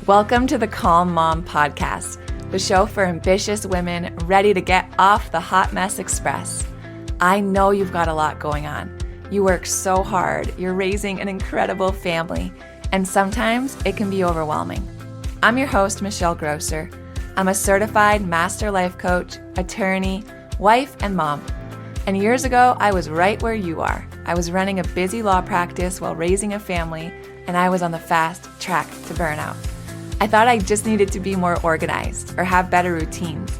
Welcome to the Calm Mom Podcast, the show for ambitious women ready to get off the hot mess express. I know you've got a lot going on. You work so hard, you're raising an incredible family, and sometimes it can be overwhelming. I'm your host, Michelle Grosser. I'm a certified master life coach, attorney, wife, and mom. And years ago, I was right where you are. I was running a busy law practice while raising a family, and I was on the fast track to burnout. I thought I just needed to be more organized or have better routines,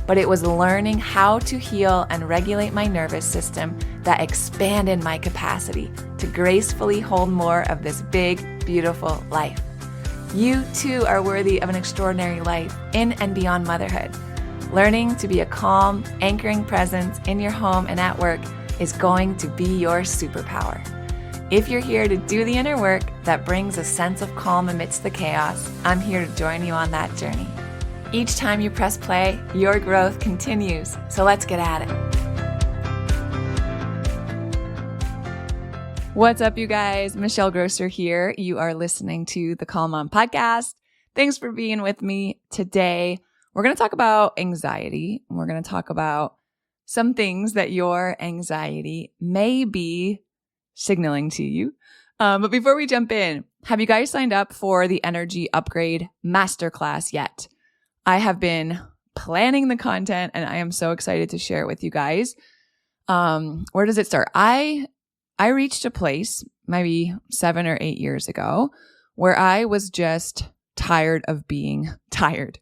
but it was learning how to heal and regulate my nervous system that expanded my capacity to gracefully hold more of this big, beautiful life. You too are worthy of an extraordinary life in and beyond motherhood. Learning to be a calm, anchoring presence in your home and at work is going to be your superpower. If you're here to do the inner work that brings a sense of calm amidst the chaos, I'm here to join you on that journey. Each time you press play, your growth continues. So let's get at it. What's up, you guys? Michelle Grosser here. You are listening to the Calm Mom Podcast. Thanks for being with me today. We're going to talk about anxiety. We're going to talk about some things that your anxiety may be signaling to you. But before we jump in, have you guys signed up for the Energy Upgrade Masterclass yet? I have been planning the content and I am so excited to share it with you guys. Where does it start? I reached a place maybe 7 or 8 years ago where I was just tired of being tired.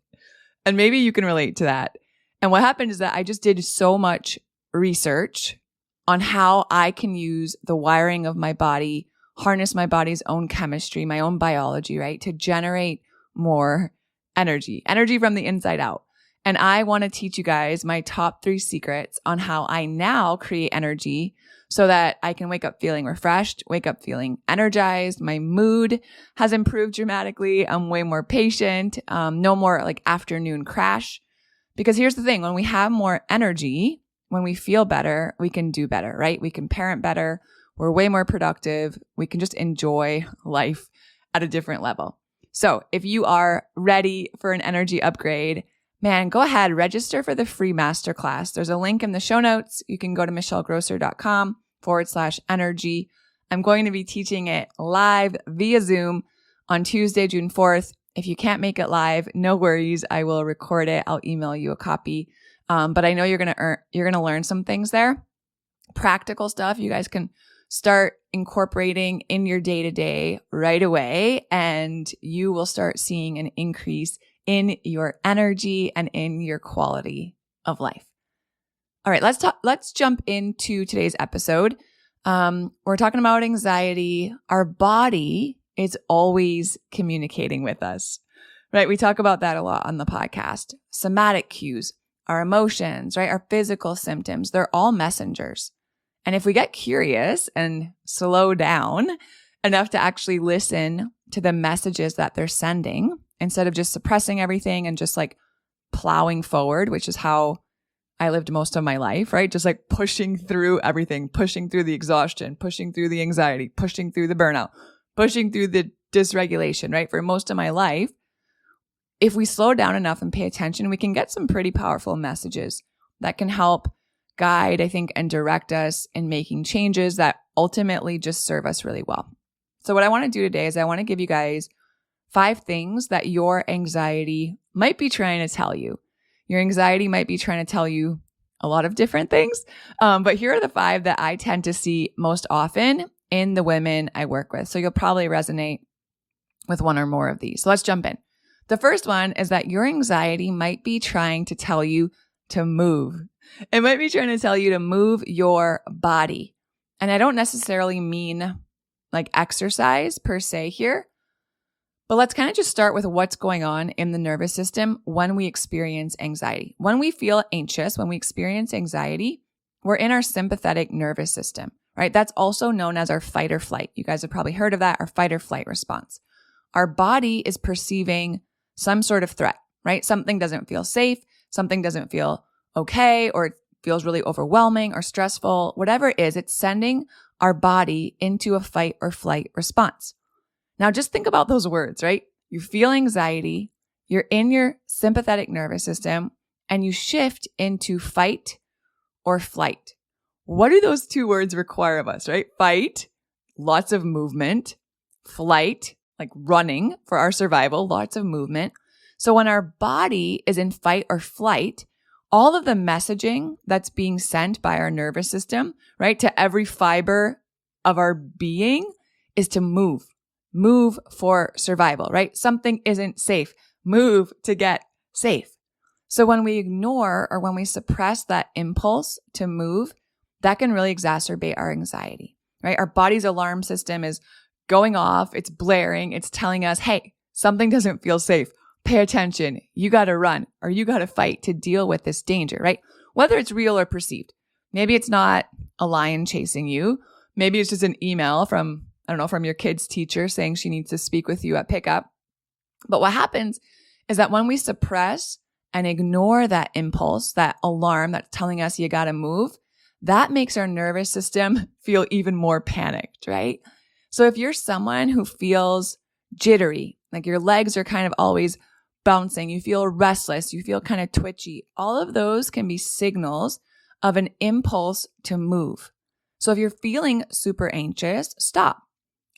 And maybe you can relate to that. And what happened is that I just did so much research on how I can use the wiring of my body, harness my body's own chemistry, my own biology, right, to generate more energy from the inside out. And I want to teach you guys my top 3 secrets on how I now create energy so that I can wake up feeling refreshed, wake up feeling energized. My mood has improved dramatically. I'm way more patient. No more like afternoon crash. Because here's the thing, when we have more energy, when we feel better, we can do better, right? We can parent better. We're way more productive. We can just enjoy life at a different level. So if you are ready for an energy upgrade, man, go ahead, register for the free masterclass. There's a link in the show notes. You can go to michellegrosser.com/energy. I'm going to be teaching it live via Zoom on Tuesday, June 4th. If you can't make it live, no worries. I will record it. I'll email you a copy. But I know you're going to learn some things there. Practical stuff you guys can start incorporating in your day-to-day right away, and you will start seeing an increase in your energy and in your quality of life. All right, let's jump into today's episode. We're talking about anxiety. Our body is always communicating with us, right? We talk about that a lot on the podcast. Somatic cues, our emotions, right? Our physical symptoms, they're all messengers. And if we get curious and slow down enough to actually listen to the messages that they're sending, instead of just suppressing everything and just like plowing forward, which is how I lived most of my life, right? Just like pushing through everything, pushing through the exhaustion, pushing through the anxiety, pushing through the burnout, pushing through the dysregulation, right? For most of my life, if we slow down enough and pay attention, we can get some pretty powerful messages that can help guide, I think, and direct us in making changes that ultimately just serve us really well. So what I want to do today is I want to give you guys 5 things that your anxiety might be trying to tell you. Your anxiety might be trying to tell you a lot of different things, but here are the 5 that I tend to see most often in the women I work with. So you'll probably resonate with one or more of these. So let's jump in. The first one is that your anxiety might be trying to tell you to move. It might be trying to tell you to move your body. And I don't necessarily mean like exercise per se here, but let's kind of just start with what's going on in the nervous system when we experience anxiety. When we feel anxious, when we experience anxiety, we're in our sympathetic nervous system, right? That's also known as our fight or flight. You guys have probably heard of that, our fight or flight response. Our body is perceiving some sort of threat, right? Something doesn't feel safe, something doesn't feel okay, or it feels really overwhelming or stressful, whatever it is, it's sending our body into a fight or flight response. Now just think about those words, right? you feel anxiety, you're in your sympathetic nervous system, and you shift into fight or flight. What do those two words require of us, right? Fight, lots of movement. Flight, like running for our survival, lots of movement. So when our body is in fight or flight, all of the messaging that's being sent by our nervous system, right, to every fiber of our being is to move for survival, right? Something isn't safe. Move to get safe. So when we ignore or when we suppress that impulse to move, that can really exacerbate our anxiety, right? Our body's alarm system is going off. It's blaring. It's telling us, hey, something doesn't feel safe. Pay attention. You got to run or you got to fight to deal with this danger, right? Whether it's real or perceived. Maybe it's not a lion chasing you. Maybe it's just an email from your kid's teacher saying she needs to speak with you at pickup. But what happens is that when we suppress and ignore that impulse, that alarm that's telling us you got to move, that makes our nervous system feel even more panicked, right? So if you're someone who feels jittery, like your legs are kind of always bouncing, you feel restless, you feel kind of twitchy, all of those can be signals of an impulse to move. So if you're feeling super anxious, stop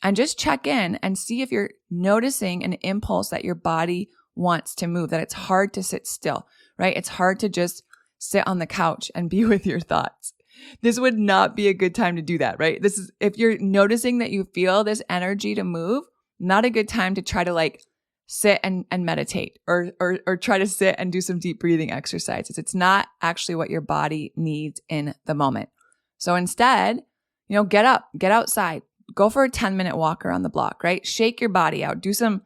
and just check in and see if you're noticing an impulse that your body wants to move, that it's hard to sit still, right? It's hard to just sit on the couch and be with your thoughts. This would not be a good time to do that, right? This is, if you're noticing that you feel this energy to move, not a good time to try to like sit and meditate or try to sit and do some deep breathing exercises. It's not actually what your body needs in the moment. So instead, get up, get outside, go for a 10-minute walk around the block, right? Shake your body out, do some,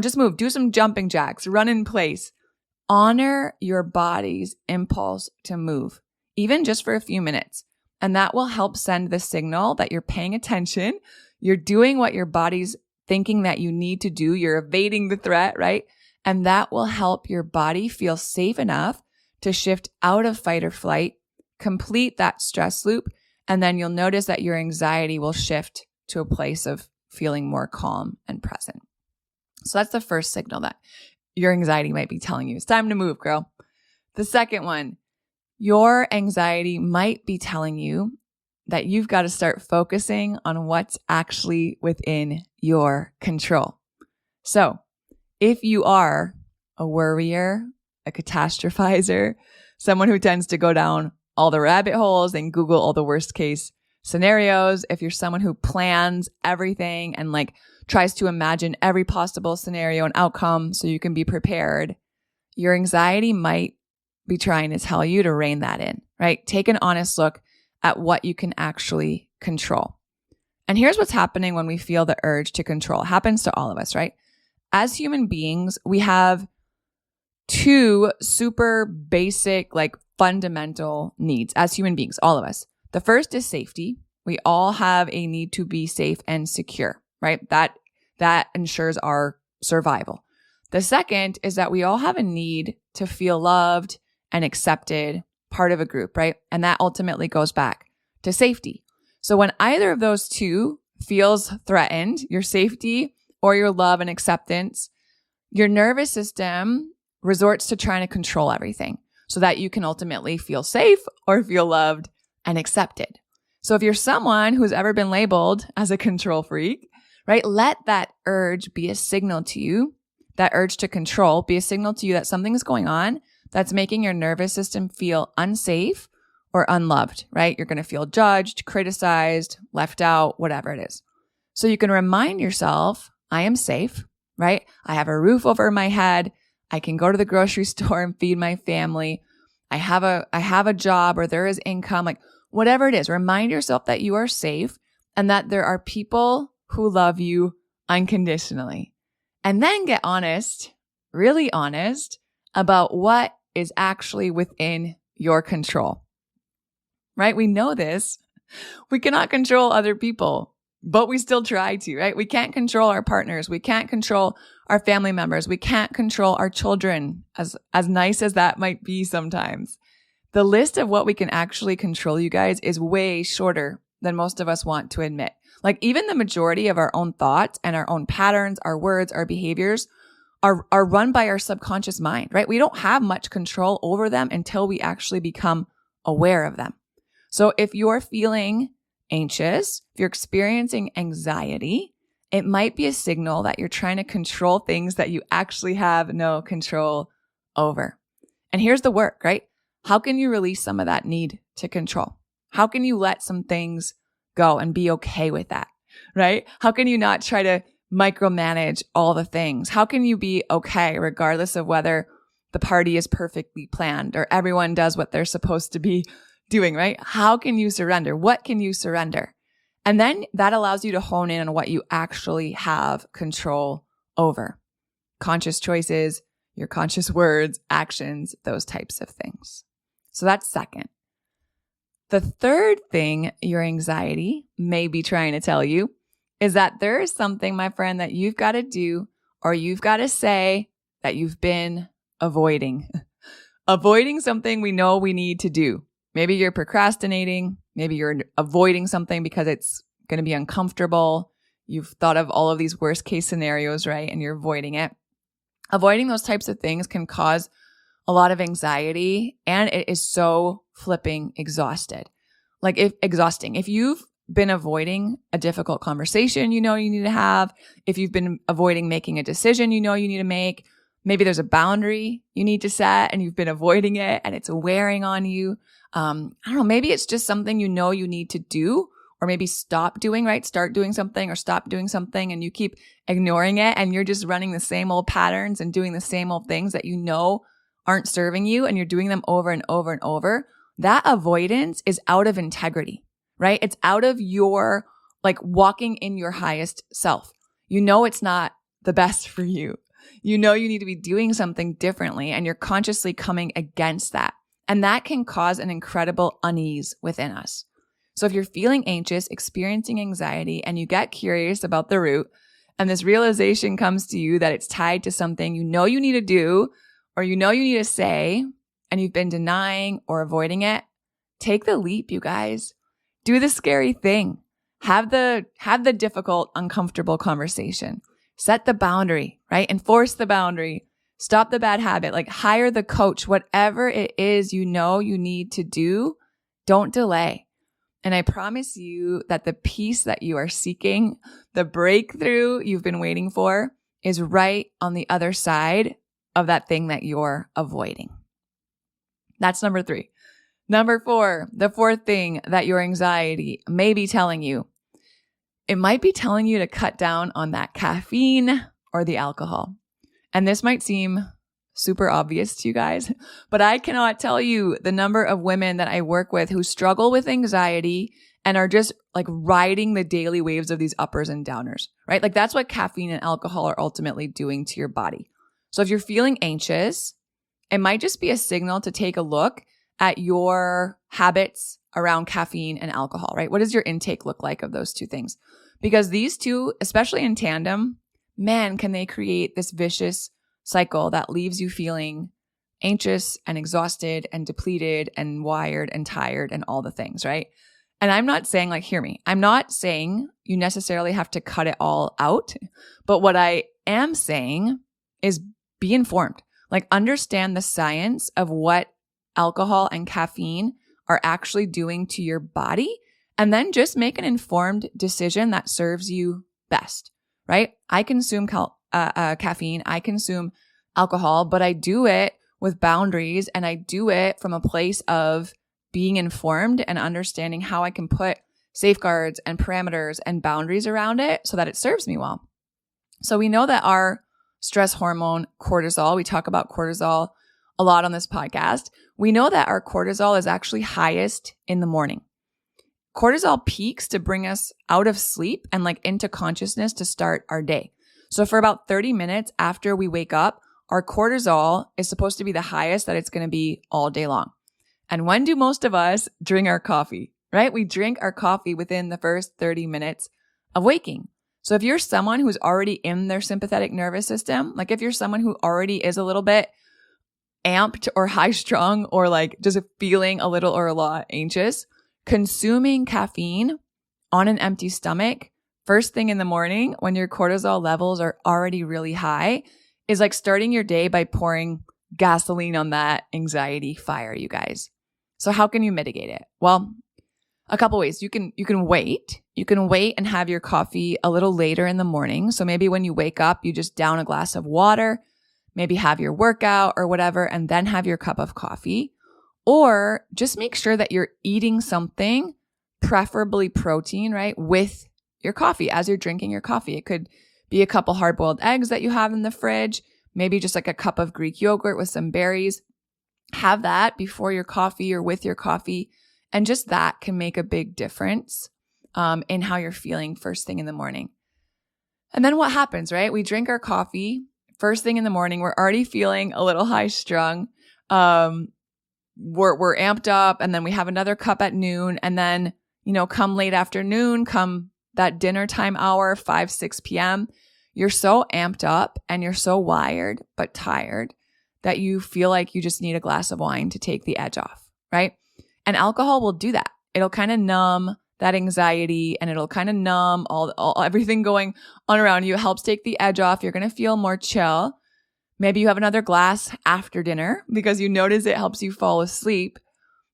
just move, do some jumping jacks, run in place. Honor your body's impulse to move, even just for a few minutes. And that will help send the signal that you're paying attention. You're doing what your body's thinking that you need to do. You're evading the threat, right? And that will help your body feel safe enough to shift out of fight or flight, complete that stress loop, and then you'll notice that your anxiety will shift to a place of feeling more calm and present. So that's the first signal that your anxiety might be telling you. It's time to move, girl. The second one, your anxiety might be telling you that you've got to start focusing on what's actually within your control. So if you are a worrier, a catastrophizer, someone who tends to go down all the rabbit holes and Google all the worst case scenarios, if you're someone who plans everything and like tries to imagine every possible scenario and outcome so you can be prepared, your anxiety might be trying to tell you to rein that in, right? Take an honest look at what you can actually control. And here's what's happening when we feel the urge to control. It happens to all of us, right? As human beings, we have two super basic, like fundamental needs as human beings, all of us. The first is safety. We all have a need to be safe and secure, right? That ensures our survival. The second is that we all have a need to feel loved and accepted, part of a group, right? And that ultimately goes back to safety. So when either of those two feels threatened, your safety or your love and acceptance, your nervous system resorts to trying to control everything so that you can ultimately feel safe or feel loved and accepted. So if you're someone who's ever been labeled as a control freak, right, let that urge be a signal to you, that urge to control be a signal to you that something is going on that's making your nervous system feel unsafe or unloved, right? You're going to feel judged, criticized, left out, whatever it is. So you can remind yourself, I am safe, right? I have a roof over my head. I can go to the grocery store and feed my family. I have a job or there is income, like whatever it is. Remind yourself that you are safe and that there are people who love you unconditionally. And then get honest, really honest about what is actually within your control, right? We know this. We cannot control other people, but we still try to, right? We can't control our partners. We can't control our family members. We can't control our children, as nice as that might be sometimes. The list of what we can actually control, you guys, is way shorter than most of us want to admit. Like even the majority of our own thoughts and our own patterns, our words, our behaviors, are run by our subconscious mind, right? We don't have much control over them until we actually become aware of them. So if you're feeling anxious, if you're experiencing anxiety, it might be a signal that you're trying to control things that you actually have no control over. And here's the work, right? How can you release some of that need to control? How can you let some things go and be okay with that, right? How can you not try to micromanage all the things? How can you be okay regardless of whether the party is perfectly planned or everyone does what they're supposed to be doing, right? How can you surrender? What can you surrender? And then that allows you to hone in on what you actually have control over. Conscious choices, your conscious words, actions, those types of things. So that's second. The third thing your anxiety may be trying to tell you is that there is something, my friend, that you've got to do or you've got to say that you've been avoiding. Avoiding something we know we need to do. Maybe you're procrastinating. Maybe you're avoiding something because it's going to be uncomfortable. You've thought of all of these worst case scenarios, right? And you're avoiding it. Avoiding those types of things can cause a lot of anxiety, and it is so flipping exhausting. If you've been avoiding a difficult conversation you need to have, if you've been avoiding making a decision you need to make, maybe there's a boundary you need to set and you've been avoiding it and it's wearing on you. I don't know, maybe it's just something you need to do or maybe stop doing, right? Start doing something or stop doing something and you keep ignoring it and you're just running the same old patterns and doing the same old things that aren't serving you and you're doing them over and over and over. That avoidance is out of integrity, right? It's out of your walking in your highest self. It's not the best for you. You need to be doing something differently and you're consciously coming against that. And that can cause an incredible unease within us. So if you're feeling anxious, experiencing anxiety, and you get curious about the root, and this realization comes to you that it's tied to something you need to do, or you need to say, and you've been denying or avoiding it, take the leap, you guys. Do the scary thing. Have the difficult, uncomfortable conversation. Set the boundary, right? Enforce the boundary. Stop the bad habit. Hire the coach. Whatever it is you need to do, don't delay. And I promise you that the peace that you are seeking, the breakthrough you've been waiting for, is right on the other side of that thing that you're avoiding. That's number 3. Number 4, the fourth thing that your anxiety may be telling you. It might be telling you to cut down on that caffeine or the alcohol. And this might seem super obvious to you guys, but I cannot tell you the number of women that I work with who struggle with anxiety and are just riding the daily waves of these uppers and downers, right? That's what caffeine and alcohol are ultimately doing to your body. So if you're feeling anxious, it might just be a signal to take a look at your habits around caffeine and alcohol, right? What does your intake look like of those two things? Because these two, especially in tandem, man, can they create this vicious cycle that leaves you feeling anxious and exhausted and depleted and wired and tired and all the things, right? And I'm not saying, hear me, I'm not saying you necessarily have to cut it all out. But what I am saying is be informed. Understand the science of what alcohol and caffeine are actually doing to your body. And then just make an informed decision that serves you best, right? I consume caffeine, I consume alcohol, but I do it with boundaries and I do it from a place of being informed and understanding how I can put safeguards and parameters and boundaries around it so that it serves me well. So we know that our stress hormone, cortisol, we talk about cortisol a lot on this podcast. We know that our cortisol is actually highest in the morning. Cortisol peaks to bring us out of sleep and into consciousness to start our day. So for about 30 minutes after we wake up, our cortisol is supposed to be the highest that it's going to be all day long. And when do most of us drink our coffee, right? We drink our coffee within the first 30 minutes of waking. So if you're someone who's already in their sympathetic nervous system, if you're someone who already is a little bit amped or high strung or just feeling a little or a lot anxious, consuming caffeine on an empty stomach first thing in the morning when your cortisol levels are already really high is like starting your day by pouring gasoline on that anxiety fire, you guys. So how can you mitigate it? Well, a couple ways. You can wait. You can wait and have your coffee a little later in the morning. So maybe when you wake up, you just down a glass of water, maybe have your workout or whatever, and then have your cup of coffee. Or just make sure that you're eating something, preferably protein, right, with your coffee as you're drinking your coffee. It could be a couple hard-boiled eggs that you have in the fridge, maybe just like a cup of Greek yogurt with some berries. Have that before your coffee or with your coffee. And just that can make a big difference in how you're feeling first thing in the morning. And then what happens, right? We drink our coffee first thing in the morning. We're already feeling a little high strung. We're amped up, and then we have another cup at noon. And then, come late afternoon, come that dinner time hour, 5, 6 p.m., you're so amped up and you're so wired but tired that you feel like you just need a glass of wine to take the edge off, right? And alcohol will do that. It'll kind of numb that anxiety, and it'll kind of numb all everything going on around you. It helps take the edge off. You're going to feel more chill. Maybe you have another glass after dinner because you notice it helps you fall asleep.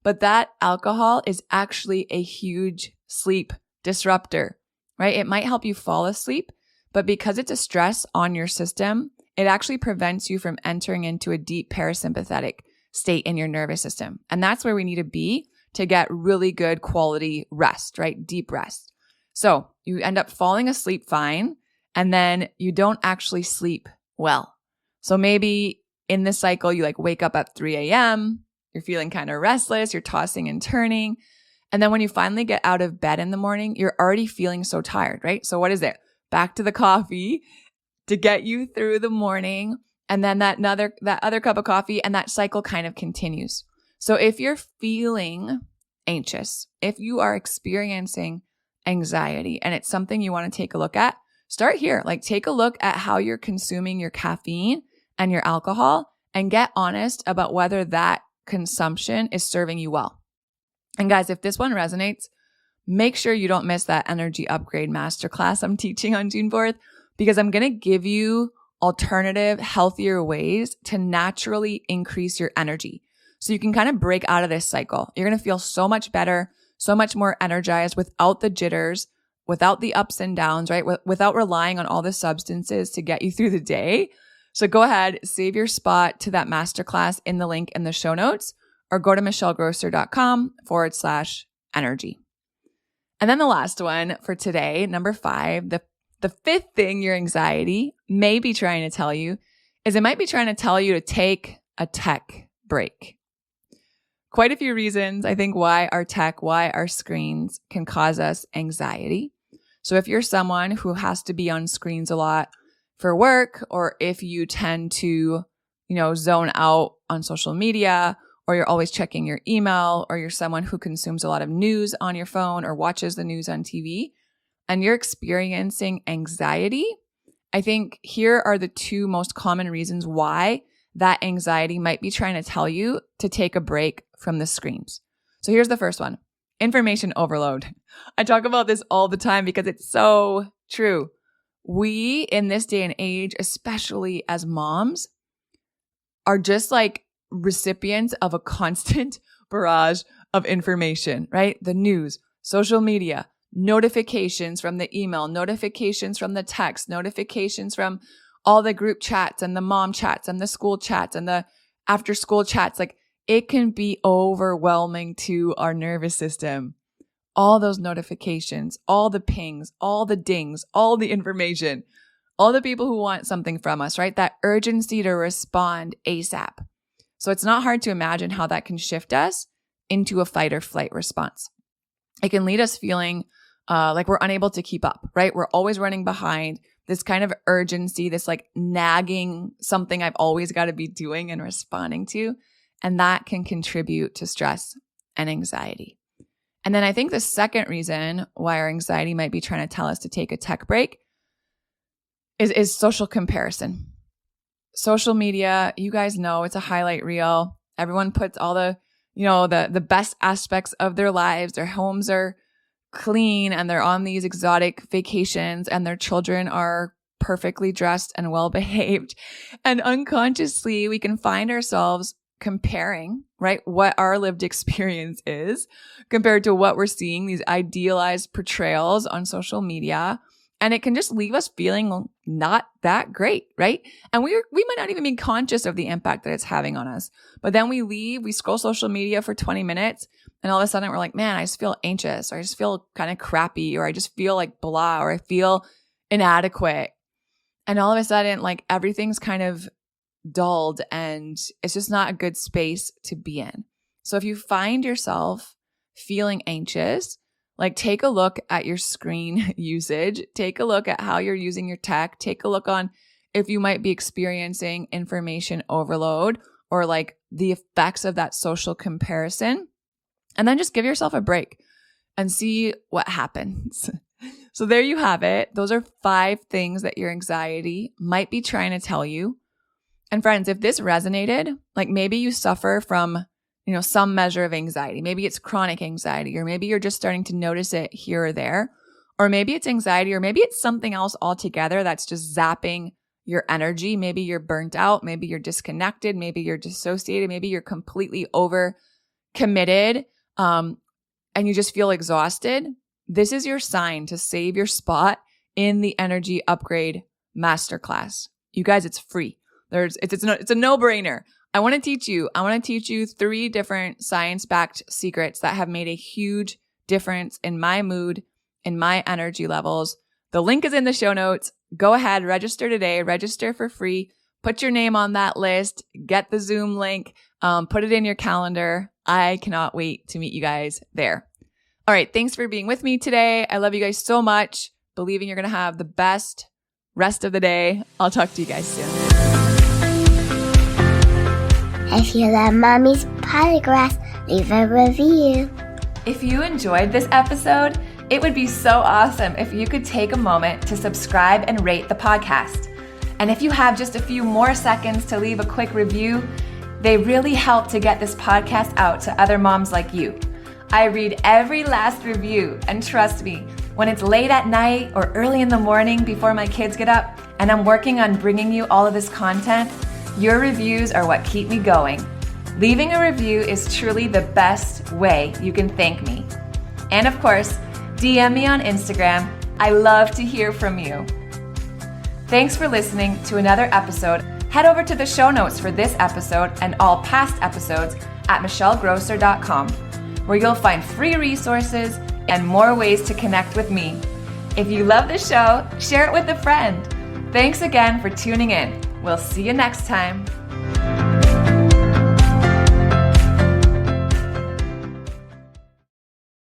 But that alcohol is actually a huge sleep disruptor, right? It might help you fall asleep, but because it's a stress on your system, it actually prevents you from entering into a deep parasympathetic state in your nervous system. And that's where we need to be to get really good quality rest, right? Deep rest. So you end up falling asleep fine, and then you don't actually sleep well. So maybe in this cycle, you wake up at 3 a.m., you're feeling kind of restless, you're tossing and turning. And then when you finally get out of bed in the morning, you're already feeling so tired, right? So what is it? Back to the coffee to get you through the morning, and then that other cup of coffee, and that cycle kind of continues. So if you're feeling anxious, if you are experiencing anxiety and it's something you want to take a look at, start here. Take a look at how you're consuming your caffeine and your alcohol and get honest about whether that consumption is serving you well. And guys, if this one resonates, make sure you don't miss that energy upgrade masterclass I'm teaching on June 4th, because I'm going to give you alternative, healthier ways to naturally increase your energy. So you can kind of break out of this cycle. You're going to feel so much better, so much more energized without the jitters, without the ups and downs, right? Without relying on all the substances to get you through the day. So go ahead, save your spot to that masterclass in the link in the show notes, or go to michellegrosser.com/energy. And then the last one for today, number 5, the fifth thing your anxiety may be trying to tell you is it might be trying to tell you to take a tech break. Quite a few reasons, I think, why our screens can cause us anxiety. So if you're someone who has to be on screens a lot for work, or if you tend to, zone out on social media, or you're always checking your email, or you're someone who consumes a lot of news on your phone or watches the news on TV, and you're experiencing anxiety, I think here are the 2 most common reasons why that anxiety might be trying to tell you to take a break from the screens. So here's the first one: information overload. I talk about this all the time because it's so true. We, in this day and age, especially as moms, are just recipients of a constant barrage of information, right? The news, social media, notifications from the email, notifications from the text, notifications from all the group chats and the mom chats and the school chats and the after school chats. It can be overwhelming to our nervous system. All those notifications, all the pings, all the dings, all the information, all the people who want something from us, right? That urgency to respond ASAP. So it's not hard to imagine how that can shift us into a fight or flight response. It can lead us feeling like we're unable to keep up, right? We're always running behind, this kind of urgency, this nagging something I've always got to be doing and responding to. And that can contribute to stress and anxiety. And then I think the second reason why our anxiety might be trying to tell us to take a tech break is social comparison. Social media, you guys know, it's a highlight reel. Everyone puts all the, the best aspects of their lives. Their homes are clean and they're on these exotic vacations and their children are perfectly dressed and well behaved. And unconsciously, we can find ourselves comparing, right, what our lived experience is compared to what we're seeing, these idealized portrayals on social media. And it can just leave us feeling not that great, right? And we might not even be conscious of the impact that it's having on us. But then we leave, we scroll social media for 20 minutes, and all of a sudden we're like, man, I just feel anxious, or I just feel kind of crappy, or I just feel like blah, or I feel inadequate. And all of a sudden, like everything's kind of dulled and it's just not a good space to be in. So if you find yourself feeling anxious, like take a look at your screen usage, take a look at how you're using your tech, take a look on if you might be experiencing information overload or like the effects of that social comparison, and then just give yourself a break and see what happens. So there you have it. Those are 5 things that your anxiety might be trying to tell you. And friends, if this resonated, like maybe you suffer from, some measure of anxiety. Maybe it's chronic anxiety, or maybe you're just starting to notice it here or there, or maybe it's anxiety, or maybe it's something else altogether that's just zapping your energy. Maybe you're burnt out. Maybe you're disconnected. Maybe you're dissociated. Maybe you're completely over committed, and you just feel exhausted. This is your sign to save your spot in the Energy Upgrade Masterclass. You guys, it's free. It's a no-brainer. I want to teach you 3 different science-backed secrets that have made a huge difference in my mood, in my energy levels. The link is in the show notes. Go ahead, register today, register for free, put your name on that list, get the Zoom link, put it in your calendar. I cannot wait to meet you guys there. All right. Thanks for being with me today. I love you guys so much. Believing you're going to have the best rest of the day. I'll talk to you guys soon. If you love Mommy's Polygraphs, leave a review. If you enjoyed this episode, it would be so awesome if you could take a moment to subscribe and rate the podcast. And if you have just a few more seconds to leave a quick review, they really help to get this podcast out to other moms like you. I read every last review, and trust me, when it's late at night or early in the morning before my kids get up and I'm working on bringing you all of this content, your reviews are what keep me going. Leaving a review is truly the best way you can thank me. And of course, DM me on Instagram. I love to hear from you. Thanks for listening to another episode. Head over to the show notes for this episode and all past episodes at michellegrosser.com, where you'll find free resources and more ways to connect with me. If you love the show, share it with a friend. Thanks again for tuning in. We'll see you next time.